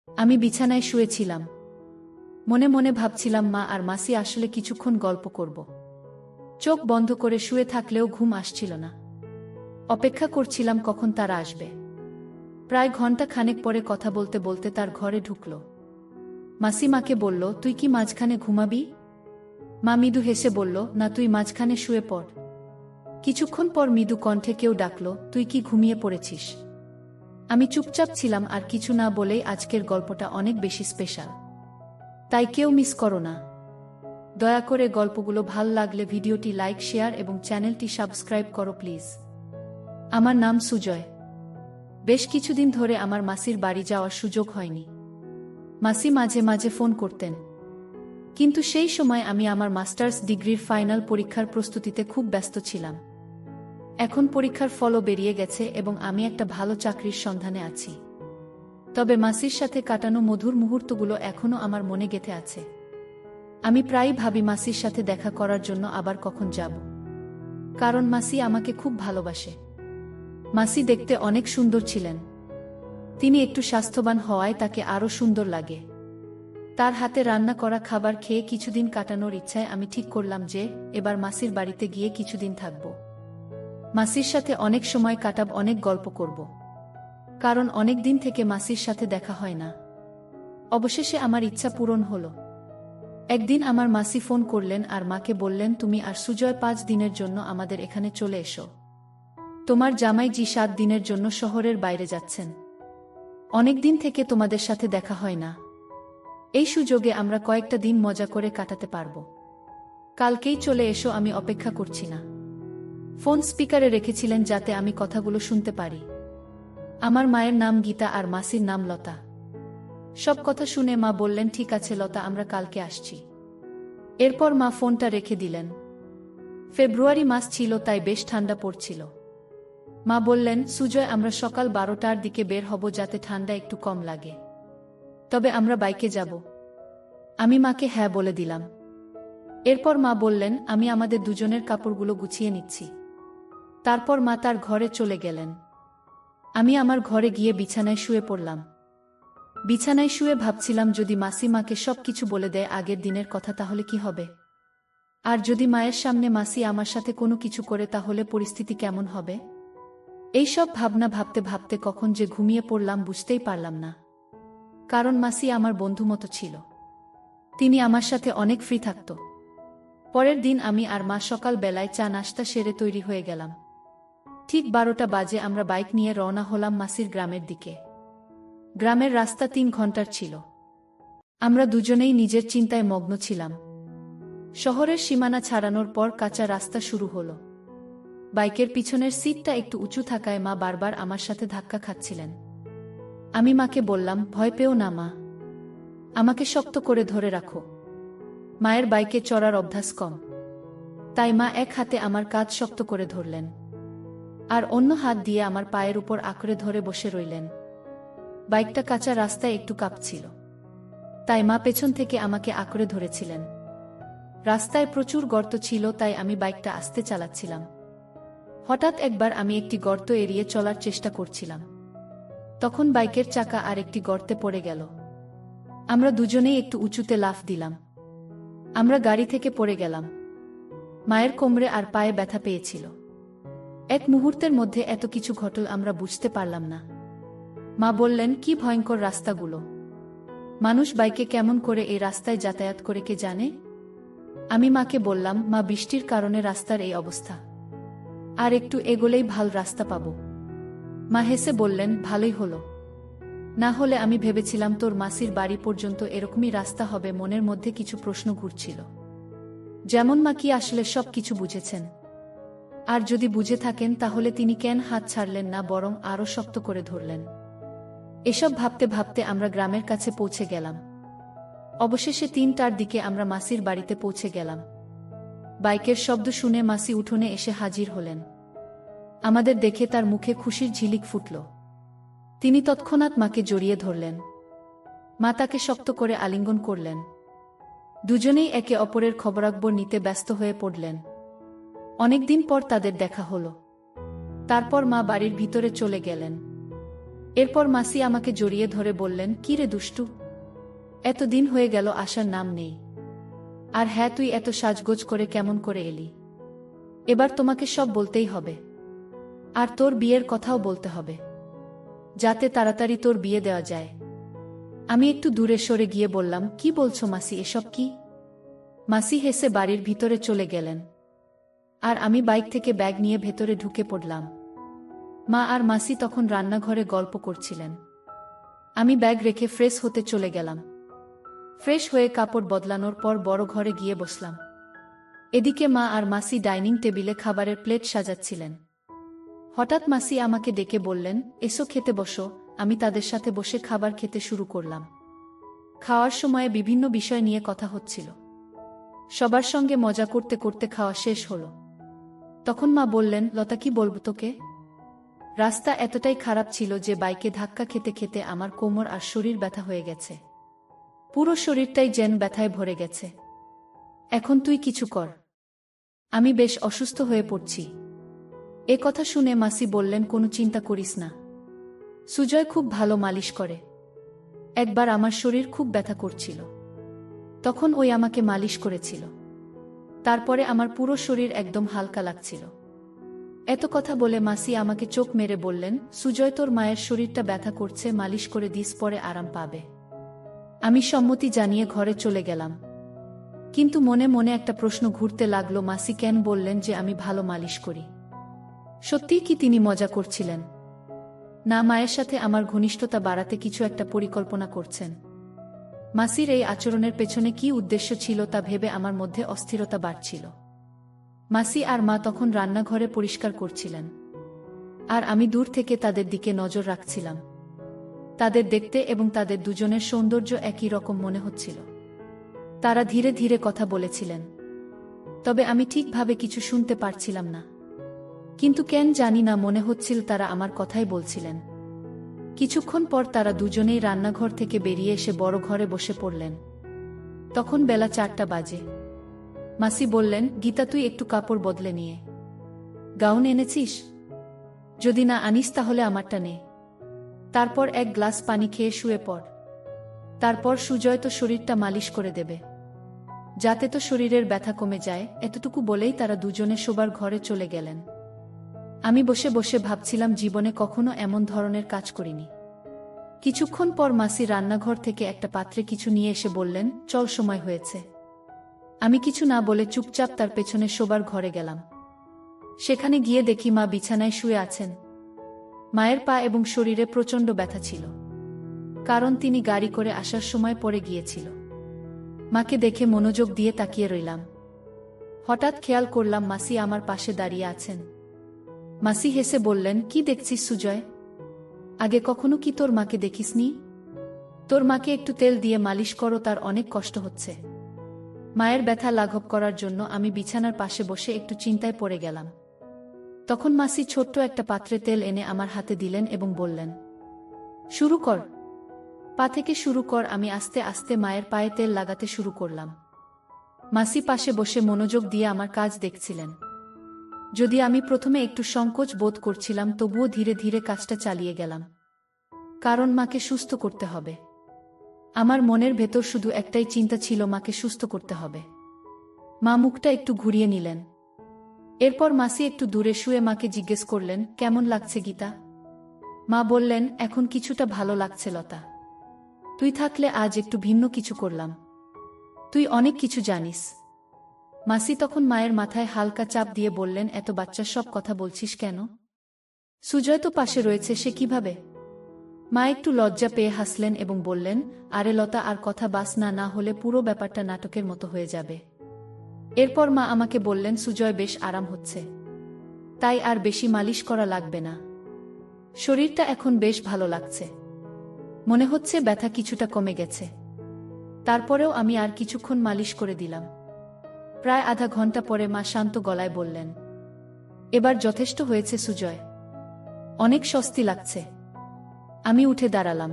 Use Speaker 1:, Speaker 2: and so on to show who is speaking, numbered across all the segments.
Speaker 1: আমি বিছানায় শুয়েছিলাম। মনে মনে ভাবছিলাম মা আর মাসি আসলে কিছুক্ষণ গল্প করব। চোখ বন্ধ করে শুয়ে থাকলেও ঘুম আসছিল না। অপেক্ষা করছিলাম কখন তারা আসবে। প্রায় ঘন্টা খানেক পরে কথা বলতে বলতে তার ঘরে ঢুকল। মাসি মাকে বলল, তুই কি মাঝখানে ঘুমাবি? মা মৃদু হেসে বলল, না, তুই মাঝখানে শুয়ে পড়। কিছুক্ষণ পর মৃদু কণ্ঠে কেউ ডাকল, তুই কি ঘুমিয়ে পড়েছিস? আমি চুপচাপ ছিলাম আর কিছু না বলেই আজকের গল্পটা অনেক বেশি স্পেশাল। তাই কেউ মিস করো না। দয়া করে গল্পগুলো ভাল লাগলে ভিডিওটি লাইক, শেয়ার এবং চ্যানেলটি সাবস্ক্রাইব করো প্লিজ। আমার নাম সুজয়। বেশ কিছুদিন ধরে আমার মাসির বাড়ি যাওয়ার সুযোগ হয়নি। মাসি মাঝে মাঝে ফোন করতেন, কিন্তু সেই সময় আমি আমার মাস্টার্স ডিগ্রির ফাইনাল পরীক্ষার প্রস্তুতিতে খুব ব্যস্ত ছিলাম। এখন পরীক্ষার ফলও বেরিয়ে গেছে এবং আমি একটা ভালো চাকরির সন্ধানে আছি। তবে মাসির সাথে কাটানো মধুর মুহূর্তগুলো এখনও আমার মনে গেঁথে আছে। আমি প্রায়ই ভাবি মাসির সাথে দেখা করার জন্য আবার কখন যাব। কারণ মাসি আমাকে খুব ভালোবাসে। মাসি দেখতে অনেক সুন্দর ছিলেন। তিনি একটু স্বাস্থ্যবান হওয়ায় তাকে আরও সুন্দর লাগে। তার হাতে রান্না করা খাবার খেয়ে কিছুদিন কাটানোর ইচ্ছায় আমি ঠিক করলাম যে এবার মাসির বাড়িতে গিয়ে কিছুদিন থাকব। মাসির সাথে অনেক সময় কাটাব, অনেক গল্প করব। কারণ অনেক দিন থেকে মাসির সাথে দেখা হয় না। অবশেষে আমার ইচ্ছা পূরণ হলো। একদিন আমার মাসি ফোন করলেন আর মাকে বললেন, তুমি আর সুজয় 5 দিনের জন্য আমাদের এখানে চলে এসো। তোমার জামাই জি 7 দিনের জন্য শহরের বাইরে যাচ্ছেন। অনেক দিন থেকে তোমাদের সাথে দেখা হয় না। এই সুযোগে আমরা কয়েকটা দিন মজা করে কাটাতে পারব। কালকেই চলে এসো, আমি অপেক্ষা করছি না। ফোন স্পিকারে রেখেছিলেন যাতে আমি কথাগুলো শুনতে পারি। আমার মায়ের নাম গীতা আর মাসির নাম লতা। সব কথা শুনে মা বললেন, ঠিক আছে লতা, আমরা কালকে আসছি। এরপর মা ফোনটা রেখে দিলেন। ফেব্রুয়ারি মাস ছিল, তাই বেশ ঠান্ডা পড়ছিল। মা বললেন, সুজয়, আমরা সকাল 12টার দিকে বের হব যাতে ঠান্ডা একটু কম লাগে। তবে আমরা বাইকে যাব। আমি মাকে হ্যাঁ বলে দিলাম। এরপর মা বললেন, আমি আমাদের দুজনের কাপড়গুলো গুছিয়ে নিচ্ছি। তারপর মা তার ঘরে চলে গেলেন। আমি আমার ঘরে গিয়ে বিছানায় শুয়ে পড়লাম। বিছানায় শুয়ে ভাবছিলাম, যদি মাসি মাকে সব কিছু বলে দেয় আগের দিনের কথা, তাহলে কি হবে? আর যদি মায়ের সামনে মাসি আমার সাথে কোনো কিছু করে, তাহলে পরিস্থিতি কেমন হবে? এইসব ভাবনা ভাবতে ভাবতে কখন যে ঘুমিয়ে পড়লাম বুঝতেই পারলাম না। কারণ মাসি আমার বন্ধু মতো ছিল। তিনি আমার সাথে অনেক ফ্রি থাকত। পরের দিন আমি আর মা সকাল বেলায় চা নাস্তা সেরে তৈরি হয়ে গেলাম। ঠিক 12টা বাজে আমরা বাইক নিয়ে রওনা হলাম মাসির গ্রামের দিকে। গ্রামের রাস্তা 3 ঘন্টার ছিল। আমরা দুজনেই নিজের চিন্তায় মগ্ন ছিলাম। শহরের সীমানা ছাড়ানোর পর কাঁচা রাস্তা শুরু হলো। বাইকের পিছনের সিটটা একটু উঁচু থাকায় মা বারবার আমার সাথে ধাক্কা খাচ্ছিলেন। আমি মাকে বললাম, ভয় পেও না মা, আমাকে শক্ত করে ধরে রাখো। মায়ের বাইকে চড়ার অভ্যাস কম, তাই মা এক হাতে আমার কাঁধ শক্ত করে ধরলেন আর অন্য হাত দিয়ে আমার পায়ের উপর আঁকড়ে ধরে বসে রইলেন। বাইকটা কাঁচা রাস্তায় একটু কাঁপছিল, তাই মা পেছন থেকে আমাকে আঁকড়ে ধরেছিলেন। রাস্তায় প্রচুর গর্ত ছিল, তাই আমি বাইকটা আস্তে চালাচ্ছিলাম। হঠাৎ একবার আমি একটি গর্ত এড়িয়ে চলার চেষ্টা করছিলাম। তখন বাইকের চাকা আর একটি গর্তে পড়ে গেল। আমরা দুজনেই একটু উঁচুতে লাফ দিলাম। আমরা গাড়ি থেকে পড়ে গেলাম। মায়ের কোমরে আর পায়ে ব্যথা পেয়েছিল। এক মুহূর্তের মধ্যে এত কিছু ঘটল আমরা বুঝতে পারলাম না। মা বললেন, কি ভয়ঙ্কর রাস্তাগুলো! মানুষ বাইকে কেমন করে এই রাস্তায় যাতায়াত করে কে জানে? আমি মাকে বললাম, মা, বৃষ্টির কারণে রাস্তার এই অবস্থা। আর একটু এগোলেই ভাল রাস্তা পাবো। মা হেসে বললেন, ভালোই হলো। না হলে আমি ভেবেছিলাম তোর মাসির বাড়ি পর্যন্ত এরকমই রাস্তা হবে। মনের মধ্যে কিছু প্রশ্ন ঘুরছিল, যেমন মা কি আসলে সব কিছু বুঝেছেন? আর যদি বুঝে থাকেন, তাহলে তিনি কেন হাত ছাড়লেন না, বরং আরও শক্ত করে ধরলেন? এসব ভাবতে ভাবতে আমরা গ্রামের কাছে পৌঁছে গেলাম। অবশেষে 3টার দিকে আমরা মাসির বাড়িতে পৌঁছে গেলাম। বাইকের শব্দ শুনে মাসি উঠোনে এসে হাজির হলেন। আমাদের দেখে তার মুখে খুশির ঝিলিক ফুটল। তিনি তৎক্ষণাৎ মাকে জড়িয়ে ধরলেন। মা তাকে শক্ত করে আলিঙ্গন করলেন। দুজনেই একে অপরের খবরাখবর নিতে ব্যস্ত হয়ে পড়লেন। অনেকদিন পর তাদের দেখা হলো। তারপর মা বাড়ির ভিতরে চলে গেলেন। এরপর মাসি আমাকে জড়িয়ে ধরে বললেন, কি রে দুষ্টু, এতদিন হয়ে গেল আসার নাম নেই। আর হ্যাঁ, তুই এত সাজগোজ করে কেমন করে এলি? এবার তোমাকে সব বলতেই হবে, আর তোর বিয়ের কথাও বলতে হবে, যাতে তাড়াতাড়ি তোর বিয়ে দেওয়া যায়। আমি একটু দূরে সরে গিয়ে বললাম, কি বলছো মাসি, এসব কি? মাসি হেসে বাড়ির ভিতরে চলে গেলেন, আর আমি বাইক থেকে ব্যাগ নিয়ে ভেতরে ঢুকে পড়লাম। মা আর মাসি তখন রান্নাঘরে গল্প করছিলেন। আমি ব্যাগ রেখে ফ্রেশ হতে চলে গেলাম। ফ্রেশ হয়ে কাপড় বদলানোর পর বড় ঘরে গিয়ে বসলাম। এদিকে মা আর মাসি ডাইনিং টেবিলে খাবারের প্লেট সাজাচ্ছিলেন। হঠাৎ মাসি আমাকে ডেকে বললেন, এসো খেতে বসো। আমি তাদের সাথে বসে খাবার খেতে শুরু করলাম। খাওয়ার সময়ে বিভিন্ন বিষয় নিয়ে কথা হচ্ছিল। সবার সঙ্গে মজা করতে করতে খাওয়া শেষ হলো। তখন মা বললেন, লতা, কি বলবো তোকে? রাস্তা এতটাই খারাপ ছিল যে বাইকে ধাক্কা খেতে খেতে আমার কোমর আর শরীর ব্যথা হয়ে গেছে। পুরো শরীরটাই যেন ব্যথায় ভরে গেছে। এখন তুই কিছু কর, আমি বেশ অসুস্থ হয়ে পড়ছি। এ কথা শুনে মাসি বললেন, কোনো চিন্তা করিস না, সুজয় খুব ভালো মালিশ করে। একবার আমার শরীর খুব ব্যথা করছিল, তখন ওই আমাকে মালিশ করেছিল। তারপরে আমার পুরো শরীর একদম হালকা লাগছিল। এত কথা বলে মাসি আমাকে চোখ মেরে বললেন, সুজয়, তোর মায়ের শরীরটা ব্যথা করছে, মালিশ করে দিস, পরে আরাম পাবে। আমি সম্মতি জানিয়ে ঘরে চলে গেলাম। কিন্তু মনে মনে একটা প্রশ্ন ঘুরতে লাগলো, মাসি কেন বললেন যে আমি ভালো মালিশ করি? সত্যিই কি তিনি মজা করছিলেন? না, মায়ের সাথে আমার ঘনিষ্ঠতা বাড়াতে কিছু একটা পরিকল্পনা করছেন। মাসির এই আচরণের পেছনে কি উদ্দেশ্য ছিল তা ভেবে আমার মধ্যে অস্থিরতা বাড়ছিল। মাসি আর মা তখন রান্নাঘরে পরিষ্কার করছিলেন, আর আমি দূর থেকে তাদের দিকে নজর রাখছিলাম। তাদের দেখতে এবং তাদের দুজনের সৌন্দর্য একই রকম মনে হচ্ছিল। তারা ধীরে ধীরে কথা বলেছিলেন, তবে আমি ঠিকভাবে কিছু শুনতে পারছিলাম না। কিন্তু কেন জানি না মনে হচ্ছিল তারা আমার কথাই বলছিলেন। কিছুক্ষণ পর তারা দুজনেই রান্নাঘর থেকে বেরিয়ে এসে বড় ঘরে বসে পড়লেন। তখন বেলা 4টা বাজে। মাসি বললেন, গীতা, তুই একটু কাপড় বদলে নিয়ে গাউন এনেছিস? যদি না আনিস তাহলে আমারটা নে। তারপর এক গ্লাস পানি খেয়ে শুয়ে পড়। তারপর সুজয় তো শরীরটা মালিশ করে দেবে, যাতে তো শরীরের ব্যথা কমে যায়। এতটুকু বলেই তারা দুজনে শোবার ঘরে চলে গেলেন। আমি বসে বসে ভাবছিলাম, জীবনে কখনো এমন ধরনের কাজ করিনি। কিছুক্ষণ পর মাসি রান্নাঘর থেকে একটা পাত্রে কিছু নিয়ে এসে বললেন, চল, সময় হয়েছে। আমি কিছু না বলে চুপচাপ তার পেছনে শোবার ঘরে গেলাম। সেখানে গিয়ে দেখি মা বিছানায় শুয়ে আছেন। মায়ের পা এবং শরীরে প্রচণ্ড ব্যথা ছিল, কারণ তিনি গাড়ি করে আসার সময় পড়ে গিয়েছিল। মাকে দেখে মনোযোগ দিয়ে তাকিয়ে রইলাম। হঠাৎ খেয়াল করলাম মাসি আমার পাশে দাঁড়িয়ে আছেন। মাসি হেসে বললেন, কি দেখছিস সুজয়? আগে কখনো কি তোর মাকে দেখিসনি? তোর মাকে একটু তেল দিয়ে মালিশ করো, তার অনেক কষ্ট হচ্ছে। মায়ের ব্যথা লাঘব করার জন্য আমি বিছানার পাশে বসে একটু চিন্তায় পড়ে গেলাম। তখন মাসি ছোট্ট একটা পাত্রে তেল এনে আমার হাতে দিলেন এবং বললেন, শুরু কর, পা থেকে শুরু কর। আমি আস্তে আস্তে মায়ের পায়ে তেল লাগাতে শুরু করলাম। মাসি পাশে বসে মনোযোগ দিয়ে আমার কাজ দেখছিলেন। যদি আমি প্রথমে একটু সংকোচ বোধ করছিলাম, তবুও ধীরে ধীরে কাজটা চালিয়ে গেলাম, কারণ মাকে সুস্থ করতে হবে। আমার মনের ভেতর শুধু একটাই চিন্তা ছিল, মাকে সুস্থ করতে হবে। মা মুখটা একটু ঘুরিয়ে নিলেন। এরপর মাসি একটু দূরে শুয়ে মাকে জিজ্ঞেস করলেন, কেমন লাগছে গীতা? মা বললেন, এখন কিছুটা ভালো লাগছে লতা। তুই থাকলে আজ একটু ভিন্ন কিছু করলাম। তুই অনেক কিছু জানিস। মাসি তখন মায়ের মাথায় হালকা চাপ দিয়ে বললেন, এত বাচ্চার সব কথা বলছিস কেন? সুজয় তো পাশে রয়েছে, সে কিভাবে? মা একটু লজ্জা পেয়ে হাসলেন এবং বললেন, আরে লতা, আর কথা বাস না, না হলে পুরো ব্যাপারটা নাটকের মতো হয়ে যাবে। এরপর মা আমাকে বললেন, সুজয় বেশ আরাম হচ্ছে, তাই আর বেশি মালিশ করা লাগবে না। শরীরটা এখন বেশ ভালো লাগছে, মনে হচ্ছে ব্যথা কিছুটা কমে গেছে। তারপরেও আমি আর কিছুক্ষণ মালিশ করে দিলাম। প্রায় আধা ঘন্টা পরে মা শান্ত গলায় বললেন, এবার যথেষ্ট হয়েছে সুজয়, অনেক স্বস্তি লাগছে। আমি উঠে দাঁড়ালাম।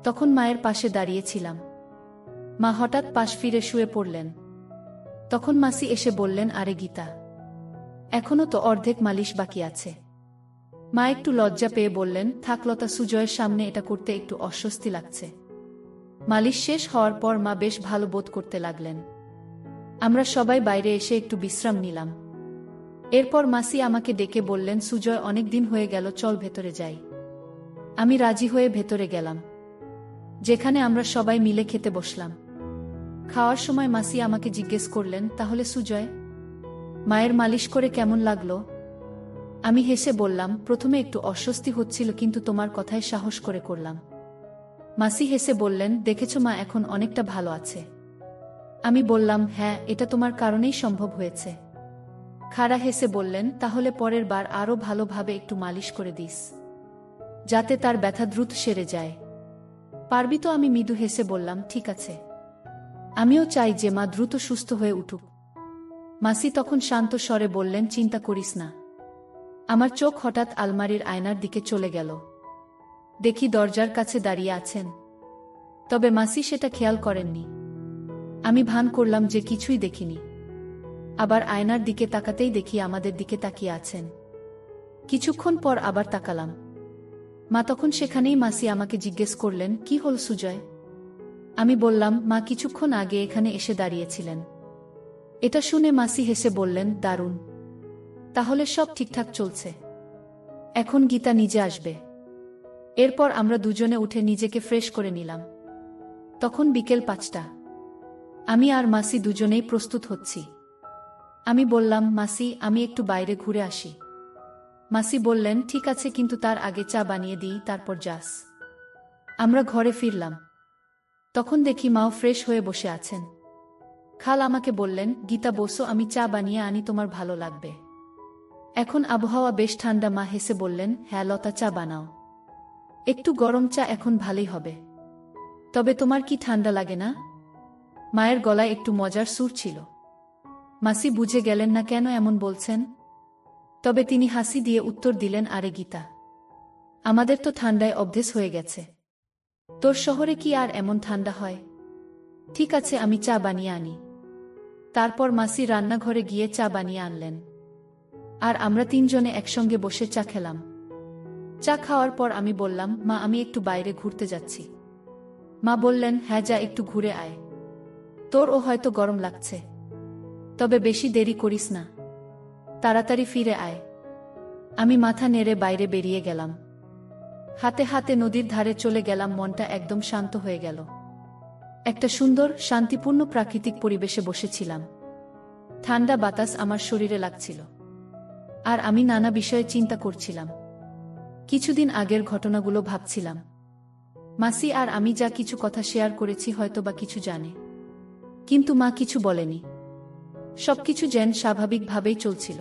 Speaker 1: তখন মায়ের পাশে দাঁড়িয়েছিলাম। মা হঠাৎ পাশ ফিরে শুয়ে পড়লেন। তখন মাসি এসে বললেন, আরে গীতা, এখনো তো অর্ধেক মালিশ বাকি আছে, মা একটু লজ্জা পেয়ে বললেন, থাক লতা, সুজয়ের সামনে এটা করতে একটু অস্বস্তি লাগছে। মালিশ শেষ হওয়ার পর মা বেশ ভালো বোধ করতে লাগলেন। আমরা সবাই বাইরে এসে একটু বিশ্রাম নিলাম। এরপর মাসি আমাকে ডেকে বললেন, সুজয়, অনেক দিন হয়ে গেল, চল ভেতরে যাই। আমি রাজি হয়ে ভেতরে গেলাম, যেখানে আমরা সবাই মিলে খেতে বসলাম। খাওয়ার সময় মাসি আমাকে জিজ্ঞেস করলেন, তাহলে সুজয়, মায়ের মালিশ করে কেমন লাগলো? আমি হেসে বললাম, প্রথমে একটু অস্বস্তি হচ্ছিল, কিন্তু তোমার কথায় সাহস করে করলাম। মাসি হেসে বললেন, দেখেছ মা এখন অনেকটা ভালো আছে। আমি বললাম, হ্যাঁ, এটা তোমার কারণেই সম্ভব হয়েছে। খাড়া হেসে বললেন, তাহলে পরের বার আরও ভালোভাবে একটু মালিশ করে দিস, যাতে তার ব্যথা দ্রুত সেরে যায়। পারবি তো? আমি মৃদু হেসে বললাম, ঠিক আছে। আমিও চাই যে মা দ্রুত সুস্থ হয়ে উঠুক। মাসি তখন শান্ত স্বরে বললেন, চিন্তা করিস না। আমার চোখ হঠাৎ আলমারির আয়নার দিকে চলে গেল। দেখি দরজার কাছে দাঁড়িয়ে আছেন। তবে মাসি সেটা খেয়াল করেননি। আমি ভান করলাম যে কিছুই দেখিনি। আবার আয়নার দিকে তাকাতেই দেখি আমাদের দিকে তাকিয়ে আছেন। কিছুক্ষণ পর আবার তাকালাম। মা তখন সেখানেই। মাসি আমাকে জিজ্ঞেস করলেন, কি হল সুজয়? আমি বললাম, মা কিছুক্ষণ আগে এখানে এসে দাঁড়িয়েছিলেন। এটা শুনে মাসি হেসে বললেন, দারুণ, তাহলে সব ঠিকঠাক চলছে। এখন গীতা নিজে আসবে। এরপর আমরা দুজনে উঠে নিজেকে ফ্রেশ করে নিলাম। তখন বিকেল 5টা। আমি আর মাসি দুজনেই প্রস্তুত হচ্ছি। আমি বললাম, মাসি, আমি একটু বাইরে ঘুরে আসি। মাসি বললেন, ঠিক আছে, কিন্তু তার আগে চা বানিয়ে দিই, তারপর যাস। আমরা ঘরে ফিরলাম। তখন দেখি মাও ফ্রেশ হয়ে বসে আছেন। খাল আমাকে বললেন, গীতা বসো, আমি চা বানিয়ে আনি, তোমার ভালো লাগবে। এখন আবহাওয়া বেশ ঠান্ডা। মা হেসে বললেন, হ্যাঁ লতা, চা বানাও। একটু গরম চা এখন ভালোই হবে। তবে তোমার কি ঠান্ডা লাগে না? মায়ের গলায় একটু মজার সুর ছিল। মাসি বুঝে গেলেন না কেন এমন বলছেন। তবে তিনি হাসি দিয়ে উত্তর দিলেন, আরে গীতা, আমাদের তো ঠান্ডায় অভ্যেস হয়ে গেছে। তোর শহরে কি আর এমন ঠান্ডা হয়? ঠিক আছে, আমি চা বানিয়ে আনি। তারপর মাসি রান্নাঘরে গিয়ে চা বানিয়ে আনলেন। আর আমরা তিনজনে একসঙ্গে বসে চা খেলাম। চা খাওয়ার পর আমি বললাম, মা, আমি একটু বাইরে ঘুরতে যাচ্ছি। মা বললেন, হ্যাঁ যা, একটু ঘুরে আয়। তোরও হয়তো গরম লাগছে। তবে বেশি দেরি করিস না, তাড়াতাড়ি ফিরে আয়। আমি মাথা নেড়ে বাইরে বেরিয়ে গেলাম। হাতে হাতে নদীর ধারে চলে গেলাম। মনটা একদম শান্ত হয়ে গেল। একটা সুন্দর, শান্তিপূর্ণ প্রাকৃতিক পরিবেশে বসেছিলাম। ঠান্ডা বাতাস আমার শরীরে লাগছিল। আর আমি নানা বিষয়ে চিন্তা করছিলাম। কিছুদিন আগের ঘটনাগুলো ভাবছিলাম। মাসি আর আমি যা কিছু কথা শেয়ার করেছি, হয়তো বা কিছু জানে, কিন্তু মা কিছু বলেনি। সবকিছু যেন স্বাভাবিকভাবেই চলছিল।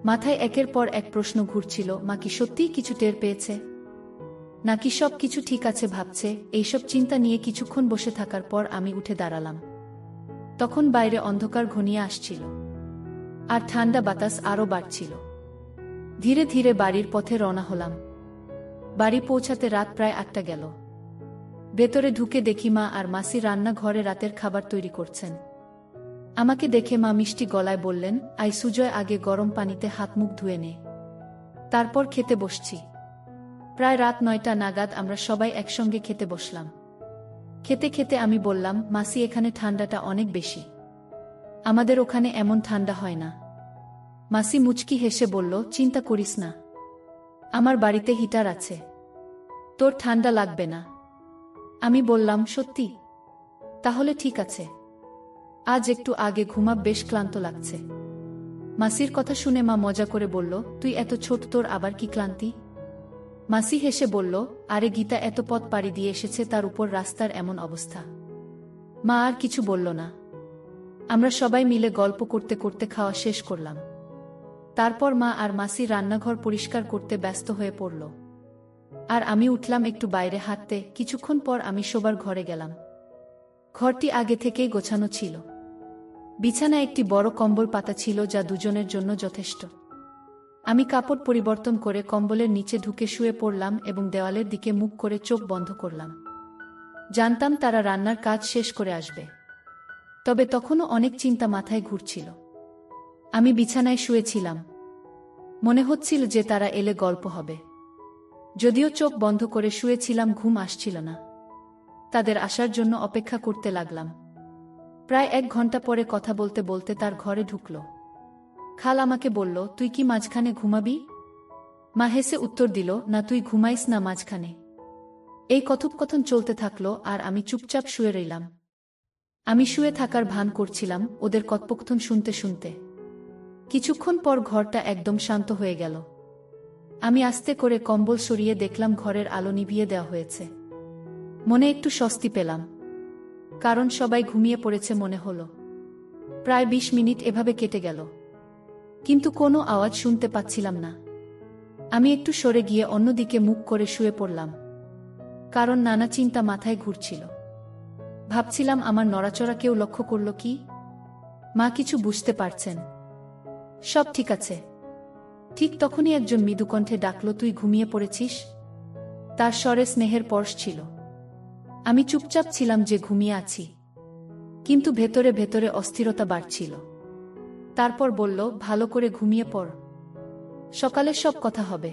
Speaker 1: মাথায় একের পর এক প্রশ্ন ঘুরছিল, মা কি সত্যিই কিছু টের পেয়েছে, নাকি সব কিছু ঠিক আছে ভাবছে। এইসব চিন্তা নিয়ে কিছুক্ষণ বসে থাকার পর আমি উঠে দাঁড়ালাম। তখন বাইরে অন্ধকার ঘনিয়ে আসছিল, আর ঠান্ডা বাতাস আরও বাড়ছিল। ধীরে ধীরে বাড়ির পথে রওনা হলাম। বাড়ি পৌঁছাতে রাত প্রায় 8টা গেল। ভেতরে ঢুকে দেখি মা আর মাসি রান্নাঘরে রাতের খাবার তৈরি করছেন। আমাকে দেখে মা মিষ্টি গলায় বললেন, আই সুজয়, আগে গরম পানিতে হাত মুখ ধুয়ে নে, তারপর খেতে বসছি। প্রায় রাত 9টা নাগাদ আমরা সবাই একসঙ্গে খেতে বসলাম। খেতে খেতে আমি বললাম, মাসি, এখানে ঠান্ডাটা অনেক বেশি। আমাদের ওখানে এমন ঠান্ডা হয় না। মাসি মুচকি হেসে বলল, চিন্তা করিস না, আমার বাড়িতে হিটার আছে, তোর ঠান্ডা লাগবে না। আমি বললাম, সত্যি? তাহলে ঠিক আছে, আজ একটু আগে ঘুমাব, বেশ ক্লান্ত লাগছে। মাসির কথা শুনে মা মজা করে বলল, তুই এত ছোট, তোর আবার কি ক্লান্তি? মাসি হেসে বলল, আরে গীতা এত পথ পাড়ি দিয়ে এসেছে, তার উপর রাস্তার এমন অবস্থা। মা আর কিছু বলল না। আমরা সবাই মিলে গল্প করতে করতে খাওয়া শেষ করলাম। তারপর মা আর মাসি রান্নাঘর পরিষ্কার করতে ব্যস্ত হয়ে পড়ল। আর আমি উঠলাম একটু বাইরে হাঁটতে। কিছুক্ষণ পর আমি শোবার ঘরে গেলাম। ঘরটি আগে থেকেই গোছানো ছিল। বিছানায় একটি বড় কম্বল পাতা ছিল, যা দুজনের জন্য যথেষ্ট। আমি কাপড় পরিবর্তন করে কম্বলের নিচে ঢুকে শুয়ে পড়লাম এবং দেওয়ালের দিকে মুখ করে চোখ বন্ধ করলাম। জানতাম তারা রান্নার কাজ শেষ করে আসবে। তবে তখনও অনেক চিন্তা মাথায় ঘুরছিল। আমি বিছানায় শুয়েছিলাম। মনে হচ্ছিল যে তারা এলে গল্প হবে। যদিও চোখ বন্ধ করে শুয়েছিলাম, ঘুম আসছিল না। তাদের আসার জন্য অপেক্ষা করতে লাগলাম। প্রায় 1 ঘন্টা পরে কথা বলতে বলতে তার ঘরে ঢুকল। খাল আমাকে বলল, তুই কি মাঝখানে ঘুমাবি? মা হেসে উত্তর দিল, না, তুই ঘুমাইস না মাঝখানে। এই কথোপকথন চলতে থাকলো আর আমি চুপচাপ শুয়ে রইলাম। আমি শুয়ে থাকার ভান করছিলাম ওদের কথোপকথন শুনতে শুনতে। কিছুক্ষণ পর ঘরটা একদম শান্ত হয়ে গেল। আমি আস্তে করে কম্বল সরিয়ে দেখলাম ঘরের আলো নিভিয়ে দেওয়া হয়েছে। মনে একটু স্বস্তি পেলাম, কারণ সবাই ঘুমিয়ে পড়েছে মনে হলো। প্রায় 20 মিনিট এভাবে কেটে গেল, কিন্তু কোনো আওয়াজ শুনতে পাচ্ছিলাম না। আমি একটু সরে গিয়ে অন্যদিকে মুখ করে শুয়ে পড়লাম, কারণ নানা চিন্তা মাথায় ঘুরছিল। ভাবছিলাম, আমার নড়াচড়া কেউ লক্ষ্য করল কি? মা কিছু বুঝতে পারছেন? সব ঠিক আছে? ঠিক তখনই একজন মৃদু কণ্ঠে ডাকল, তুই ঘুমিয়ে পড়েছিস? তার স্বরে স্নেহের পরশ ছিল। আমি চুপচাপ ছিলাম যে ঘুমিয়ে আছি, কিন্তু ভেতরে ভেতরে অস্থিরতা বাড়ছিল। তারপর বলল, ভালো করে ঘুমিয়ে পড়, সকালে সব কথা হবে।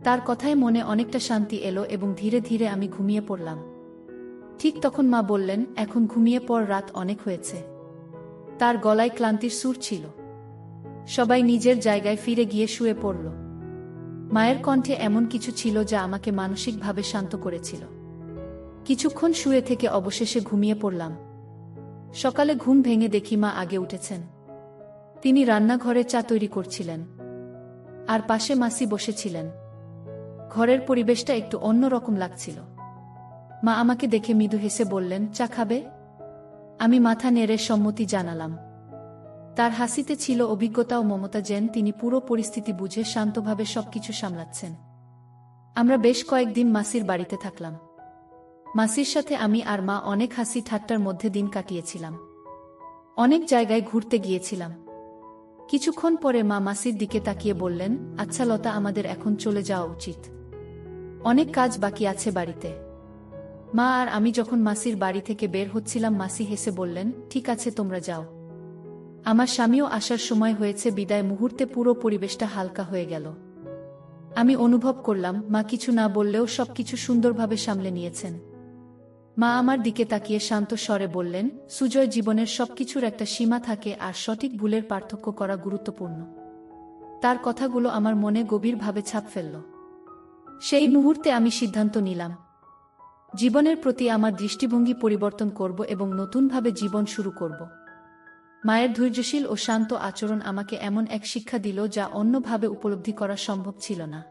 Speaker 1: তার কথায় মনে অনেকটা শান্তি এলো এবং ধীরে ধীরে আমি ঘুমিয়ে পড়লাম। ঠিক তখন মা বললেন, এখন ঘুমিয়ে পড়, রাত অনেক হয়েছে। তার গলায় ক্লান্তির সুর ছিল। সবাই নিজের জায়গায় ফিরে গিয়ে শুয়ে পড়ল। মায়ের কণ্ঠে এমন কিছু ছিল যা আমাকে মানসিকভাবে শান্ত করেছিল। কিছুক্ষণ শুয়ে থেকে অবশেষে ঘুমিয়ে পড়লাম। সকালে ঘুম ভেঙে দেখি মা আগে উঠেছেন। তিনি রান্নাঘরে চা তৈরি করছিলেন, আর পাশে মাসি বসেছিলেন। ঘরের পরিবেশটা একটু অন্যরকম লাগছিল। মা আমাকে দেখে মৃদু হেসে বললেন, চা খাবে? আমি মাথা নেড়ে সম্মতি জানালাম। তার হাসিতে ছিল অভিজ্ঞতা ও মমতা, যেন তিনি পুরো পরিস্থিতি বুঝে শান্তভাবে সবকিছু সামলাচ্ছেন। আমরা বেশ কয়েকদিন মাসির বাড়িতে থাকলাম। মাসির সাথে আমি আর মা অনেক হাসি ঠাট্টার মধ্যে দিন কাটিয়েছিলাম। অনেক জায়গায় ঘুরতে গিয়েছিলাম। কিছুক্ষণ পরে মা মাসির দিকে তাকিয়ে বললেন, আচ্ছা লতা, আমাদের এখন চলে যাওয়া উচিত। অনেক কাজ বাকি আছে বাড়িতে। মা আর আমি যখন মাসির বাড়ি থেকে বের হচ্ছিলাম, মাসি হেসে বললেন, ঠিক আছে, তোমরা যাও। আমার স্বামীও আসার সময় হয়েছে। বিদায় মুহূর্তে পুরো পরিবেশটা হালকা হয়ে গেল। আমি অনুভব করলাম মা কিছু না বললেও সবকিছু সুন্দরভাবে সামলে নিয়েছেন। মা আমার দিকে তাকিয়ে শান্ত স্বরে বললেন, সুজয়, জীবনের সবকিছুর একটা সীমা থাকে আর সঠিক ভুলের পার্থক্য করা গুরুত্বপূর্ণ। তার কথাগুলো আমার মনে গভীরভাবে ছাপ ফেলল। সেই মুহূর্তে আমি সিদ্ধান্ত নিলাম, জীবনের প্রতি আমার দৃষ্টিভঙ্গি পরিবর্তন করব এবং নতুনভাবে জীবন শুরু করব। মায়ের ধৈর্যশীল ও শান্ত আচরণ আমাকে এমন এক শিক্ষা দিল যা অন্যভাবে উপলব্ধি করা সম্ভব ছিল না।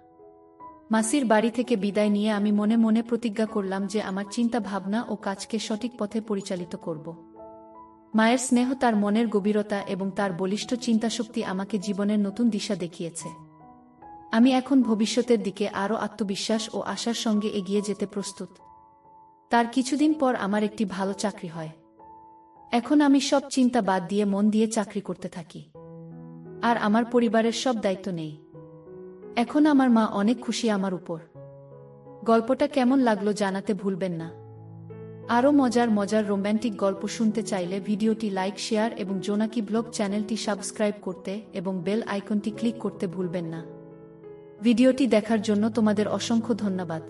Speaker 1: মাসির বাড়ি থেকে বিদায় নিয়ে আমি মনে মনে প্রতিজ্ঞা করলাম যে আমার চিন্তা ভাবনা ও কাজকে সঠিক পথে পরিচালিত করব। মায়ের স্নেহ, তার মনের গভীরতা এবং তার বলিষ্ঠ চিন্তাশক্তি আমাকে জীবনের নতুন দিশা দেখিয়েছে। আমি এখন ভবিষ্যতের দিকে আরও আত্মবিশ্বাস ও আশার সঙ্গে এগিয়ে যেতে প্রস্তুত। তার কিছুদিন পর আমার একটি ভালো চাকরি হয়। এখন আমি সব চিন্তা বাদ দিয়ে মন দিয়ে চাকরি করতে থাকি, আর আমার পরিবারের সব দায়িত্ব নেই। এখন আমার মা অনেক খুশি আমার উপর। গল্পটা কেমন লাগলো জানাতে ভুলবেন না। আরও মজার মজার রোম্যান্টিক গল্প শুনতে চাইলে ভিডিওটি লাইক, শেয়ার এবং জোনাকি ব্লগ চ্যানেলটি সাবস্ক্রাইব করতে এবং বেল আইকনটি ক্লিক করতে ভুলবেন না। ভিডিওটি দেখার জন্য তোমাদের অসংখ্য ধন্যবাদ।